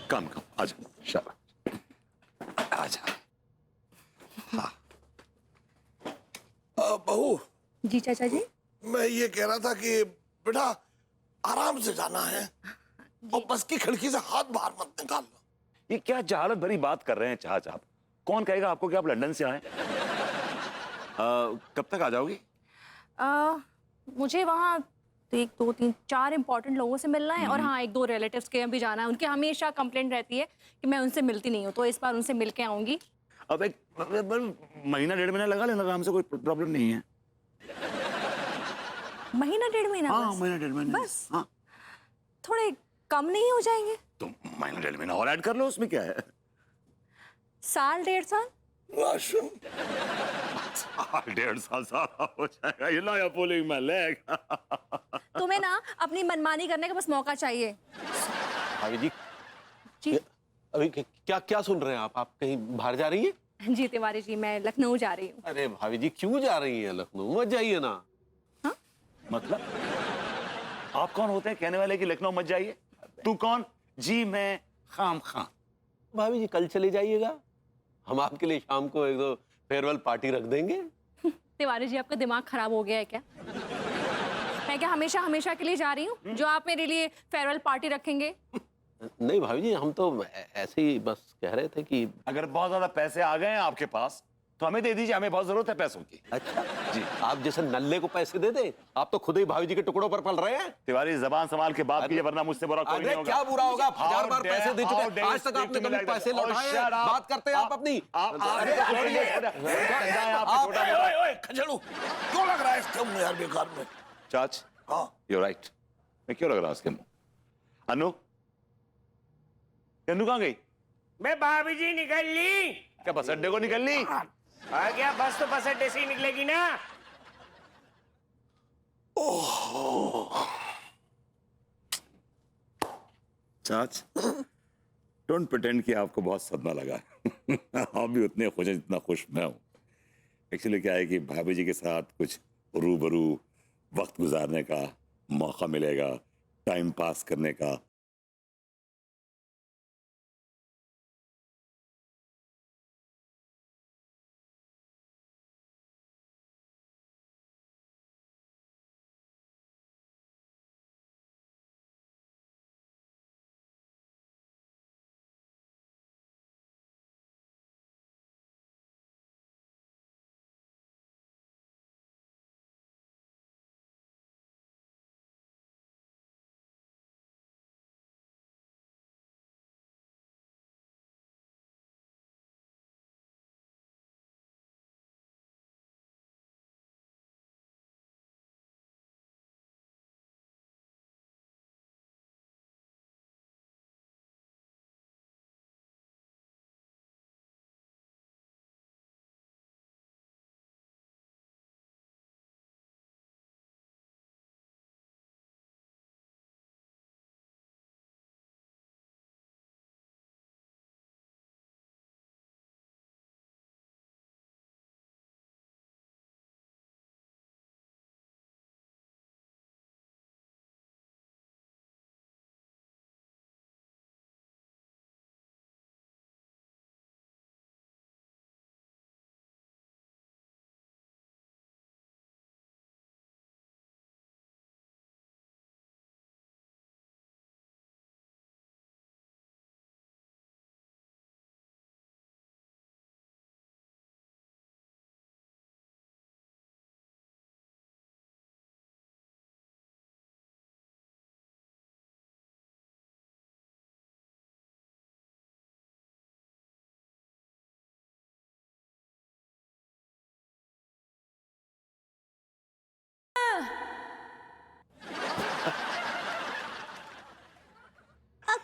कम आजा, शाबाश आजा। हाँ बहू, जी चाचा जी। मैं ये कह रहा था कि बेटा आराम से जाना है और बस की खिड़की से हाथ बाहर मत निकाल लो। ये क्या जहालत भरी बात कर रहे हैं चाचा आप? कौन कहेगा आपको कि आप लंदन से आए? कब तक आ जाओगी? मुझे वहाँ 1 2 3 4 इंपॉर्टेंट लोगों से मिलना है और हाँ 1 2 रिलेटिव्स के भी जाना है। उनकी हमेशा कंप्लेंट रहती है कि मैं उनसे मिलती नहीं हूँ, तो इस बार उनसे मिल के आऊंगी। अब एक महीना 1.5 महीना लगा लेना, हमसे कोई प्रॉब्लम नहीं है। महीना 1.5 महीना? हाँ, बस? महीना 1.5 महीना बस? हाँ। थोड़े कम नहीं हो जाएंगे? तो महीना 1.5 महीना और ऐड कर लो, उसमें क्या है? साल 1.5 साल? वाशरूम 1.5 साल सारा हो जाएगा। You know you're pulling my leg. तुम्हें ना अपनी मनमानी करने का बस मौका चाहिए। भाभी जी, जी अभी क्या क्या सुन रहे हैं आप कहीं बाहर जा रही है? जी तिवारी जी, मैं लखनऊ जा रही हूँ। अरे भाभी जी, क्यों जा रही है लखनऊ? मत जाइए ना। मतलब आप कौन होते हैं कहने वाले कि लखनऊ मत जाइए? तू कौन? जी मैं खाम खां। भाभी जी, कल चले जाइएगा, हम आपके लिए शाम को 1 2 फेयरवेल पार्टी रख देंगे। तिवारी जी, आपका दिमाग खराब हो गया है क्या? मैं क्या हमेशा हमेशा के लिए जा रही हूँ जो आप मेरे लिए फेयरवेल पार्टी रखेंगे? नहीं भाभी जी, हम तो ऐसे ही बस कह रहे थे कि अगर बहुत ज्यादा पैसे आ गए हैं आपके पास तो हमें दे दीजिए, हमें बहुत जरूरत है पैसों की। अच्छा जी, आप जैसे नल्ले को पैसे दे दें, आप तो खुद ही भाभी जी के टुकड़ों पर पल रहे हैं। तिवारी जबान संभाल के बात कीजिए, वरना मुझसे बुरा कोई नहीं होगा। क्या बुरा होगा? 1000 बार How पैसे दे dare- चुके how हैं, dare आज तक you आपने speak to me कभी like that? पैसे Oh, लौटाए shut हैं? up. बात करते हैं आप अपनी। क्यों लग रहा है इसके मुंह यार बेकार में? चाच, हाँ you're right. मैं क्यों लग रहा हूँ उसके मुंह? अनु, अनु कहाँ गई? मैं भाभी जी निकल ली। क्या बस अड्डे को निकल ली? आ गया, बस तो बस अड्डे से ही निकलेगी ना। चाच, डोंट प्रिटेंड कि आपको बहुत सदमा लगा है। आप भी उतने खुश हैं जितना खुश मैं हूँ। एक्चुअली क्या है कि भाभी जी के साथ कुछ रूबरू वक्त गुजारने का मौका मिलेगा, टाइम पास करने का।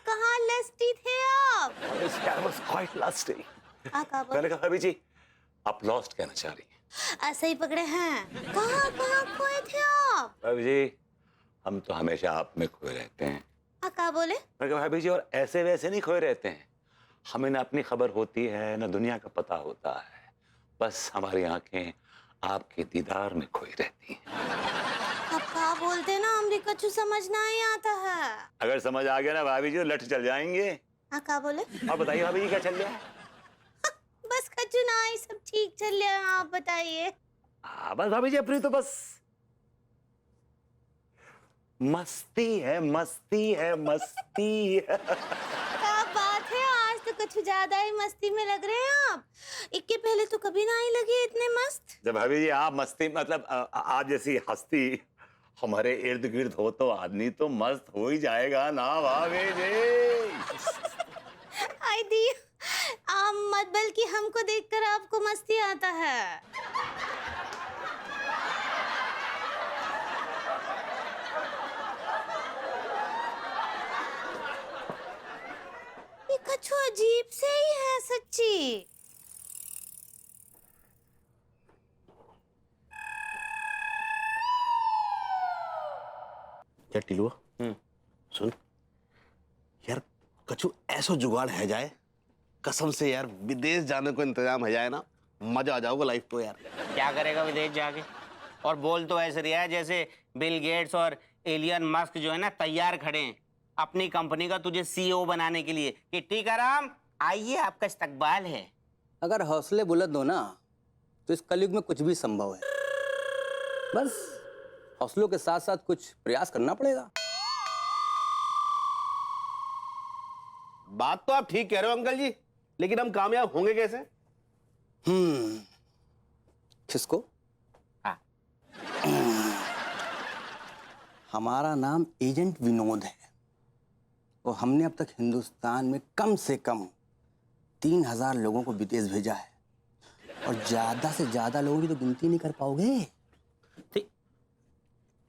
कहाँ लस्टी थे आप? quite lusty. मैंने कहा भाभी जी आप लॉस्ट कहना चाह रही हैं। ऐसे ही पकड़े हैं। कहाँ कहाँ खोए थे आप? भाभी जी हम तो हमेशा आप में खोए रहते हैं। क्या बोले? मैंने कहा भाभी जी और ऐसे वैसे नहीं खोए रहते हैं, हमें ना अपनी खबर होती है ना दुनिया का पता होता है, बस हमारी आंखें आपके दीदार में खोई रहती हैं। आप क्या बोलते ना, हमने कुछ समझ नहीं आता है। अगर समझ आ गया ना भाभी जी तो लठ चल जाएंगे। हाँ का बोले? और बताइए भाभी जी क्या चल रहा है? बस कछु ना ही सब ठीक चल रहा है, आप बताइए। बस भाभी जी अपनी तो बस मस्ती है, मस्ती है, मस्ती है। क्या बात है, आज तो कुछ ज्यादा ही मस्ती में लग रहे हैं आप। इसके पहले तो कभी ना ही लगे इतने मस्त। जब भाभी जी आप मस्ती मतलब आप जैसी हस्ती हमारे इर्द गिर्द हो तो आदमी तो मस्त हो ही जाएगा ना भाभी जी। आई दी आप मत, बल्कि हमको देखकर आपको मस्ती आता है। ये कछु अजीब से ही है सच्ची। क्या टिलुआ, सुन यार, कछु ऐसा जुगाड़ है जाए, कसम से यार, विदेश जाने को इंतजाम है जाए ना, मजा आ जाओगा लाइफ को यार। क्या करेगा विदेश जाके? और बोल तो ऐसे रहा है जैसे बिल गेट्स और एलियन मस्क जो है ना तैयार खड़े हैं अपनी कंपनी का तुझे सीईओ बनाने के लिए कि टीकाराम आइए आपका इस्तकबाल है। अगर हौसले बुलंद हो ना तो इस कलयुग में कुछ भी संभव है। बस हौसलों के साथ साथ कुछ प्रयास करना पड़ेगा। बात तो आप ठीक कह रहे हो अंकल जी, लेकिन हम कामयाब होंगे कैसे? किसको? हाँ। हमारा नाम एजेंट विनोद है और हमने अब तक हिंदुस्तान में कम से कम 3000 लोगों को विदेश भेजा है और ज्यादा से ज्यादा लोगों की तो गिनती नहीं कर पाओगे।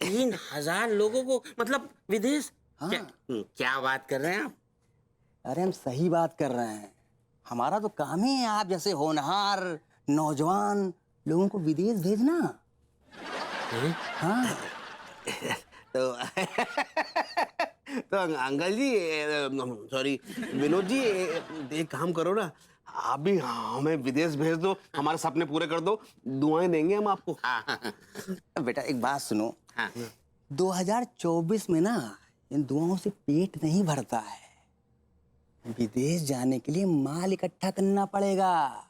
3000 लोगों को मतलब विदेश? हाँ। क्या बात कर रहे हैं आप? अरे हम सही बात कर रहे हैं। हमारा तो काम ही है आप जैसे होनहार नौजवान लोगों को विदेश भेजना। हाँ। तो तो अंकल जी, सॉरी विनोद जी, एक काम करो ना, आप भी हमें विदेश भेज दो, हमारे सपने पूरे कर दो, दुआएं देंगे हम आपको। बेटा एक बात सुनो, हाँ। 2024 में ना इन दुआओं से पेट नहीं भरता है। विदेश जाने के लिए माल इकट्ठा करना पड़ेगा।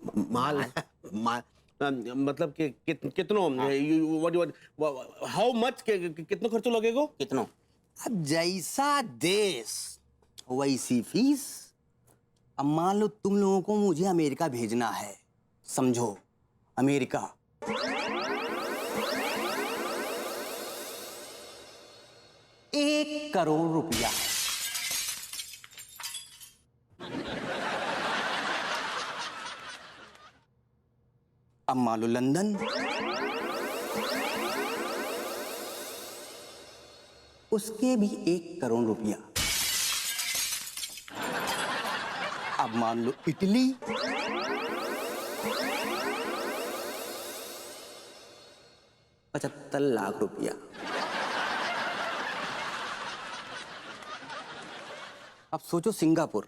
माल मतलब कि कितनों, हाउ मच, कितना खर्चा लगेगा? कितनों? अब जैसा देश वैसी फीस। अब मान लो तुम लोगों को मुझे अमेरिका भेजना है, समझो अमेरिका। ₹1 करोड़। अब मान लो लंदन, उसके भी ₹1 करोड़। अब मान लो इटली, ₹75 लाख। अब सोचो सिंगापुर,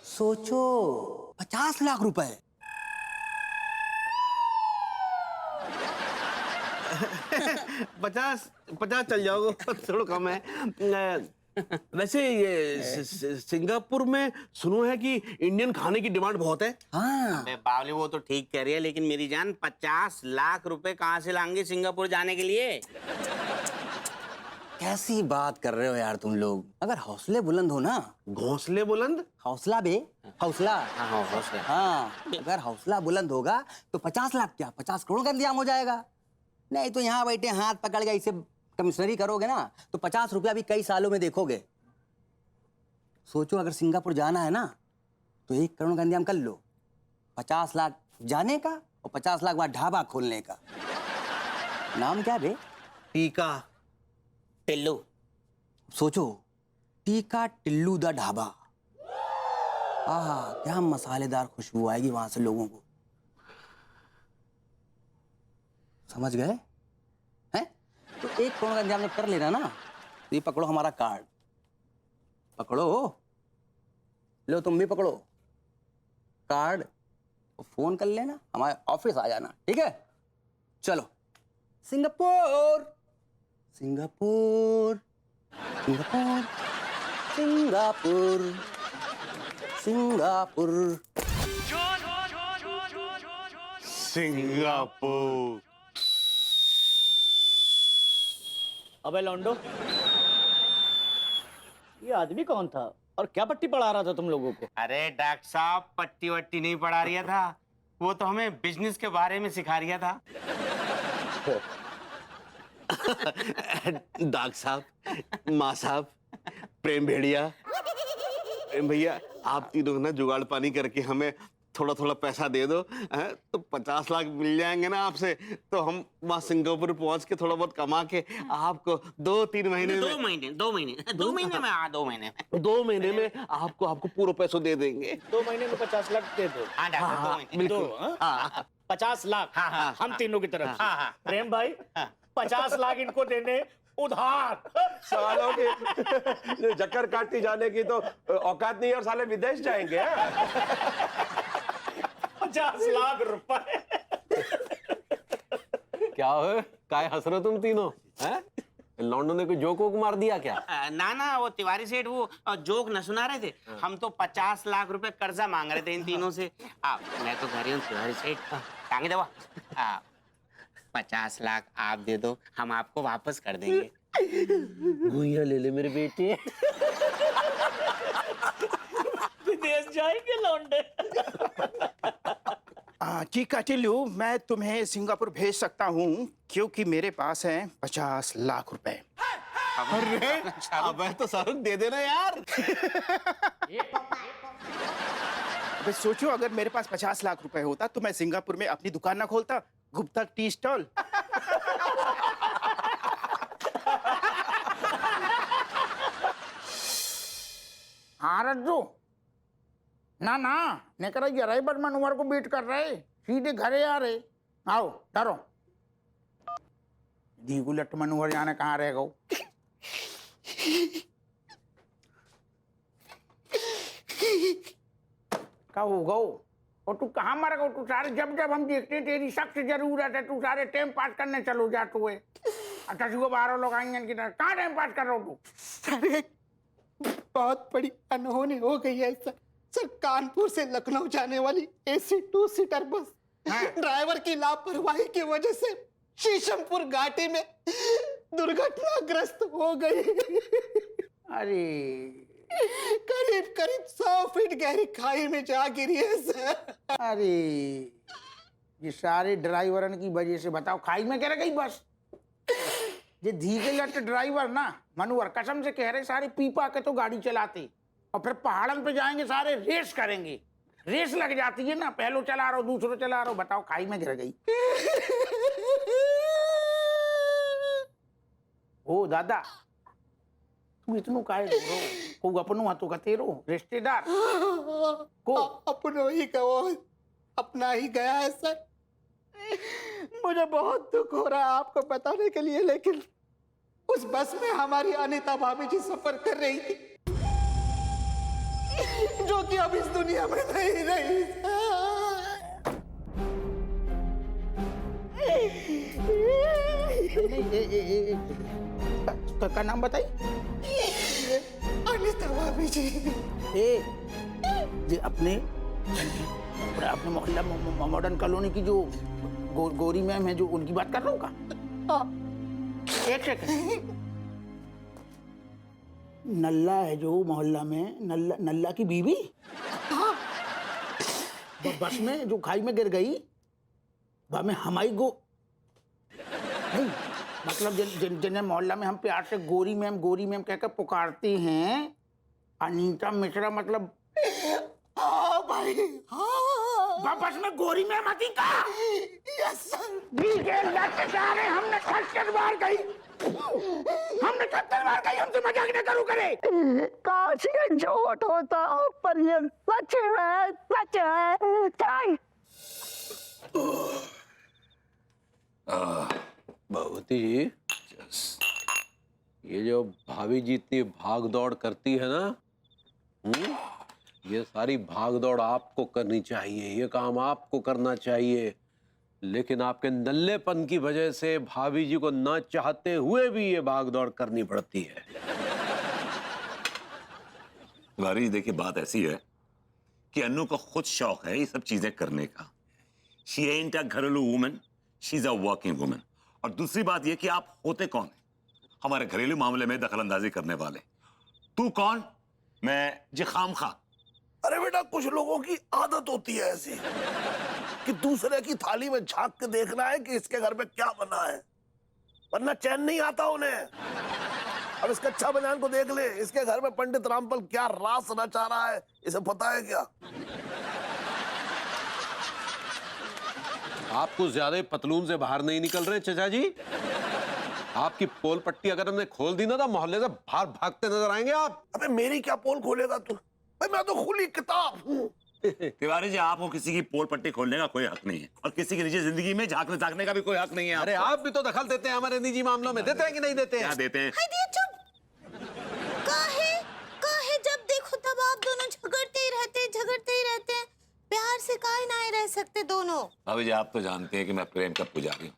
सोचो 50 लाख रुपए। पचास चल जाओगे, थोड़ा कम है। वैसे ये सिंगापुर में सुनो है कि इंडियन खाने की डिमांड बहुत है। हाँ, अबे बावली वो तो ठीक कह रही है, लेकिन मेरी जान 50 लाख रुपए कहाँ से लाएंगे सिंगापुर जाने के लिए? कैसी बात कर रहे हो यार तुम लोग। अगर हौसले बुलंद हो ना, घोंसले बुलंद? हौसला बे, हौसला। हाँ हौसला। हाँ, अगर हौसला बुलंद होगा तो 50 लाख क्या 50 करोड़ का इंतजाम हो जाएगा। नहीं तो यहाँ बैठे हाथ पकड़ के ऐसे कमिश्नरी करोगे ना तो 50 रुपया भी कई सालों में देखोगे। सोचो अगर सिंगापुर जाना है ना तो 1 करोड़ का इंतजाम कर लो। 50 लाख जाने का और 50 लाख बाद ढाबा खोलने का। नाम क्या बे? टीका टिल्लू। सोचो, टीका टिल्लू दा ढाबा। आहा, क्या मसालेदार खुशबू आएगी वहां से लोगों को। समझ गए हैं? तो 1 करोड़ का इंतजाम जब कर लेना ना तो ये पकड़ो हमारा कार्ड, पकड़ो, लो तुम भी पकड़ो कार्ड, फोन कर लेना, हमारे ऑफिस आ जाना, ठीक है? चलो Singapore, Singapore Singapore Singapore Singapore Singapore. अबे लौंडो, ये आदमी कौन था और क्या पट्टी पढ़ा रहा था तुम लोगों को? अरे डॉक्टर साहब पट्टी वट्टी नहीं पढ़ा रहा था, वो तो हमें बिजनेस के बारे में सिखा रहा था। डॉक्टर साहब, माँ साहब, प्रेम भेड़िया, प्रेम भैया, आप तीनों ना जुगाड़ पानी करके हमें थोड़ा थोड़ा पैसा दे दो, हैं? तो 50 लाख मिल जाएंगे ना आपसे, तो हम वहाँ सिंगापुर पहुंच के थोड़ा बहुत कमा के आपको 2-3 महीने में 2 महीने 2 महीने 2 महीने में 2 महीने में 2 महीने में आपको पूरा पैसा दे देंगे। 2 महीने में 50 लाख दे दो। हाँ डॉक्टर 2 महीने। दो, हाँ? 50 लाख हाँ। हम तीनों की तरफ से। हाँ। प्रेम भाई 50 लाख इनको देने उधार। सालों की चक्कर काटती जाने की तो औकात नहीं और साले विदेश जाएंगे। 50 लाख रुपए। क्या हो, काय हंस रहे हो तुम तीनों? हैं? लॉन्डो ने कोई जोक वोक मार दिया क्या? ना वो तिवारी सेठ वो जोक न सुना रहे थे, हम तो 50 लाख रुपए कर्जा मांग रहे थे इन तीनों से। मैं तो घर ही हूँ तिवारी सेठ, टांगे दवा। 50 लाख आप दे दो, हम आपको वापस कर देंगे। भूया ले ले मेरे बेटे। विदेश जाएंगे लौंडे। ठीक है टिल्लू, मैं तुम्हें सिंगापुर भेज सकता हूँ क्योंकि मेरे पास है 50 लाख रुपए। अरे अबे तो शाहरुख दे देना यार। अबे सोचो, अगर मेरे पास 50 लाख रुपए होता तो मैं सिंगापुर में अपनी दुकान ना खोलता, गुप्ता टी स्टॉल। हाँ रज्जू, ना निकल जरा बट मनोवर को बीट कर रहे, सीधे घरे आ रहे। आओ डरो दीगू लट मनोवर जाने कहाँ रह गो। क्या हो गो? और तू कहाँ मर गो? तू सारे जब हम देखते तेरी सख्त जरूरत है, तू सारे टाइम पास करने चलो जा तू। अच्छा को 12 लोग आएंगे की तरह कहाँ टाइम पास कर रहा हो तू? सर बहुत बड़ी अनहोनी हो गई है सर, कानपुर से लखनऊ जाने वाली AC 2 सीटर बस ड्राइवर की लापरवाही की वजह से शीशमपुर घाटी में दुर्घटनाग्रस्त हो गई। अरे करीब 100 फीट गहरी खाई में जा गिरी है सर। अरे ये सारे ड्राइवरन की वजह से बताओ खाई में गिर गई बस। ये धीगे लट ड्राइवर ना मनोवर कसम से कह रहे सारे पीपा के तो गाड़ी चलाते और फिर पहाड़न पे जाएंगे सारे रेस करेंगे, रेस लग जाती है ना, पहलो चला रहा हो दूसरो चला रहा हो, बताओ खाई में गिर गई। ओ दादा तू इतनो काहे रो रहो? को अपनो हाथों का तेरो रिश्तेदार को अपनो ही कहो, अपना ही गया है सर। मुझे बहुत दुख हो रहा है आपको बताने के लिए, लेकिन उस बस में हमारी अनीता भाभी जी सफर कर रही थी जो कि अब इस दुनिया में नहीं रही। का नाम बताई? अनीता भाभी जी। ये अपने मोहल्ला मॉडर्न कॉलोनी की जो गोरी मैम है जो उनकी बात कर रहा हूँ का? एक सेकंड। नल्ला है जो मोहल्ला में, नल्ला की बीवी बस में जो खाई में गिर गई, वह में हमारी नहीं मतलब जिन्हें मोहल्ला में हम प्यार से गोरी मैम कहकर पुकारते हैं, अनीता मिश्रा मतलब। हाँ भाई हाँ। बस में गोरी मैम आती का? Yes sir. हमने छत्तर बार गई, हमसे मजाक न करो करे। काशी झूठ होता पर ये सच है। भगवती जी, ये जो भाभी जी इतनी भाग दौड़ करती है ना, ये सारी भाग दौड़ आपको करनी चाहिए, ये काम आपको करना चाहिए। लेकिन आपके नल्लेपन की वजह से भाभी जी को ना चाहते हुए भी ये भागदौड़ करनी पड़ती है। तिवारी जी देखिए, बात ऐसी है कि अन्नू को खुद शौक है ये सब चीजें करने का। शी एंट अ घरेलू woman, she is a working woman. और दूसरी बात ये कि आप होते कौन है हमारे घरेलू मामले में दखलंदाजी करने वाले? तू कौन? मैं जी खाम खा। अरे बेटा, कुछ लोगों की आदत होती है ऐसी कि दूसरे की थाली में झांक के देखना है कि इसके घर में क्या बना है, वरना चैन नहीं आता उन्हें। अब इस कच्चा बनियान को देख ले, इसके घर में पंडित रामपाल क्या रास रचा रहा है, इसे पता है क्या? आप कुछ ज्यादा पतलून से बाहर नहीं निकल रहे चचा जी। आपकी पोल पट्टी अगर हमने खोल दी ना तो मोहल्ले से बाहर भागते नजर आएंगे आप। अबे मेरी क्या पोल खोलेगा तू? भाई मैं तो खुली किताब हूँ। तिवारी जी, आपको किसी की पोल पट्टी खोलने का कोई हक नहीं है और किसी की निजी जिंदगी में झांकने झांकने का भी कोई हक नहीं है। अरे आप भी तो दखल देते हैं हमारे निजी मामलों में, देते हैं कि नहीं देते हैं? क्या देते हैं? हाय दिया, चुप। काहे जब देखो तब आप दोनों झगड़ते ही रहते हैं। प्यार से काहे नहीं रह सकते दोनों? भाभी जी, आप तो जानते हैं कि मैं प्रेम का पुजारी हूँ।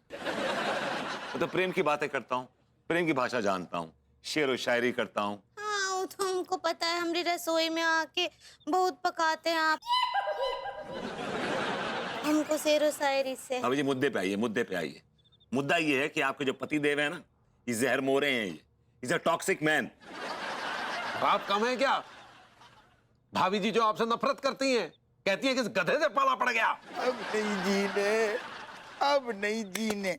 मैं तो प्रेम की बातें करता हूँ, प्रेम की भाषा जानता हूँ, शेर व शायरी करता हूँ। हाँ, वो तो हमको पता है, हमारी रसोई में आके बहुत पकाते हैं आप हमको शेरो शायरी से। भाभी जी, मुद्दे पे आइए, मुद्दे पे आइए। मुद्दा ये है कि आपके जो पति देव है ना, ये जहर मोरे हैं, ये इज अ टॉक्सिक मैन। आप कम है क्या? भाभी जी जो आपसे नफरत करती हैं, कहती है कि इस गधे से पाला पड़ गया। अब नहीं जीने।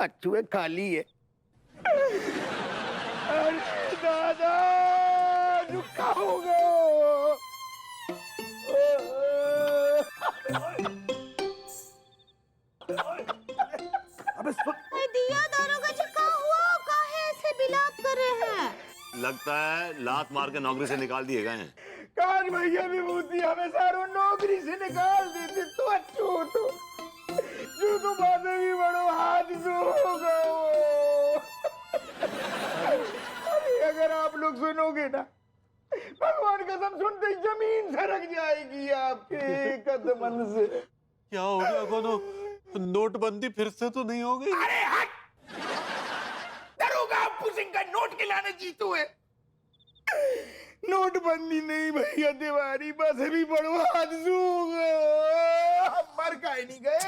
अच्छुए खाली है। अरे दादा, रुका होगा। अबे सुन, दिया दारोगा जी, क्या हुआ? काहे ऐसे बिलाप कर रहे हैं? लगता है लात मार के नौकरी से निकाल दिए गए हैं। कान भैया विभूति हमें सारों नौकरी से निकाल देते तो अच्छो होतो। जो तो बातें भी बड़ो हाथ हो गए। अरे अगर आप लोग सुनोगे ना, भगवान कसम सुनते ही जमीन सरक जाएगी आपके कदमन से। क्या हो गया कोनो? नोटबंदी फिर से तो नहीं हो गई? अरे हट! दरोगा अप्पू सिंह का नोट के लाने जीतो है। नोटबंदी नहीं भैया तिवारी, बस अभी बड़ो हादसू मर काहे नहीं गए।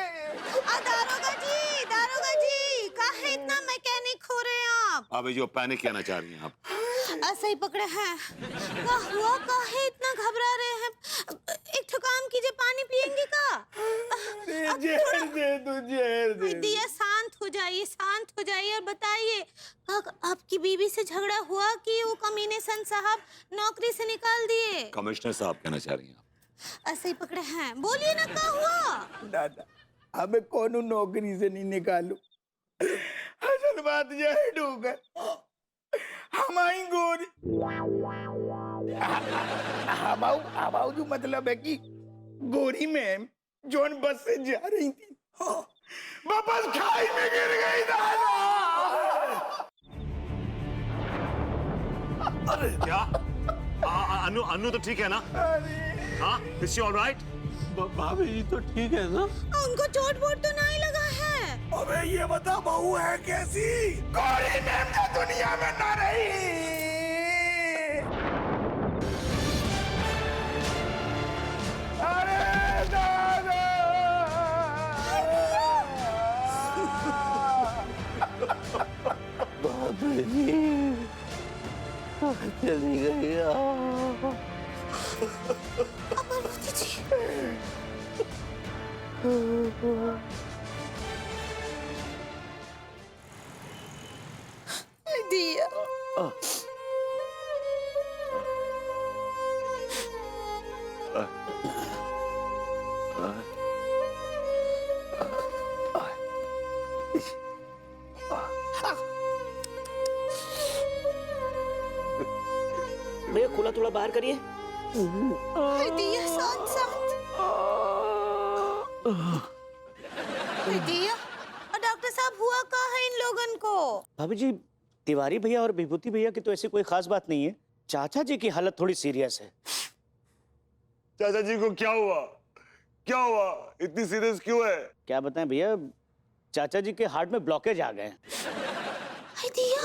दारोगा जी, काहे इतना मैकेनिक हो रहे हैं आप? अभी जो पैनिक कहना चाह रही हैं आप? ऐसे ही पकड़े हैं। क्या हुआ? काहे इतना घबरा रहे हैं? एक तो काम कीजिए, पानी पियेंगे का? जहर दे तू, जहर दे। दिया, शांत हो जाइए और बताइए, आपकी बीवी से झगड़ा हुआ कि वो कमीने सन साहब नौकरी से निकाल दिए? कमिश्नर साहब कहना चाह रही हैं आप? ऐसे ही पकड़े हैं, बोलिए ना, क्या हुआ? दादा, हमें कौन नौकरी से नहीं निकालू। असल बात यह है डूगर, हमारी गोरी हमाऊ जो मतलब है कि गोरी में जोन बस से जा रही थी, वापस खाई में गिर गई दादा। अरे क्या? अनु तो ठीक है ना? हाँ, इज शी ऑल राइट? भाभी जी तो ठीक है ना? उनको चोट वोट तो नहीं लगा है? अबे ये बता, बहू है कैसी? गोरी मैम तो दुनिया में ना रही। अरे दादा, भाभी जी चली गई। दिया, भैया खुला थोड़ा बाहर करिए। दिया, शांत। दिया, और डॉक्टर साहब, हुआ क्या है इन लोगन को? भाभी जी, तिवारी भैया और विभूति भैया की तो ऐसी कोई खास बात नहीं है, चाचा जी की हालत थोड़ी सीरियस है। चाचा जी को क्या हुआ? क्या हुआ? इतनी सीरियस क्यों है? क्या बताएं भैया, चाचा जी के हार्ट में ब्लॉकेज आ गए हैं। हाय दिया,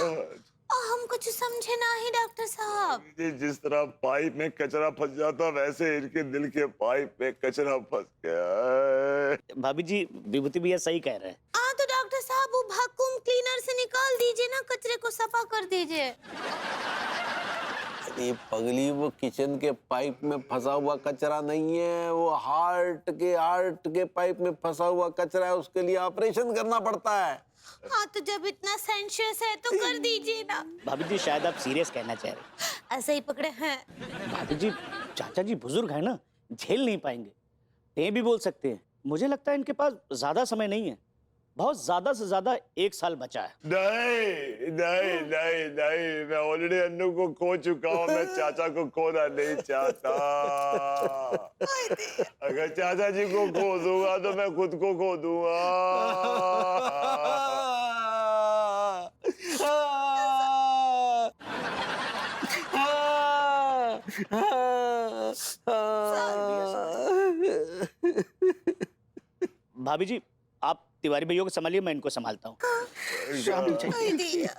हम कुछ समझे ना ही डॉक्टर साहब। ये जिस तरह पाइप में कचरा फंस जाता वैसे इनके दिल के पाइप में कचरा फंस गया है। भाभी जी, विभूति भैया सही कह रहे हैं। हाँ तो डॉक्टर साहब वो वैक्यूम क्लीनर से निकाल दीजिए ना, कचरे को सफा कर दीजिए। ये पगली, वो किचन के पाइप में फंसा हुआ कचरा नहीं है, वो हार्ट के पाइप में फंसा हुआ कचरा है। उसके लिए ऑपरेशन करना पड़ता है। हाँ तो जब इतना सेंशियस है तो कर दीजिए ना। भाभी जी शायद आप सीरियस कहना चाह रहे हैं। ऐसे ही पकड़े हैं। भाभी जी, चाचा जी बुजुर्ग है ना, झेल नहीं पाएंगे। ये भी बोल सकते हैं, मुझे लगता है इनके पास ज्यादा समय नहीं है, बहुत ज्यादा से ज्यादा 1 साल बचा है। नहीं नहीं नहीं नहीं, मैं ऑलरेडी अन्नू को खो चुका हूँ। मैं चाचा को खोना नहीं चाहता। अगर चाचा जी को खो दूंगा तो मैं खुद को खो दूंगा। भाभी जी, आप तिवारी भैया को संभालिए, मैं इनको संभालता हूँ। हाय दिया।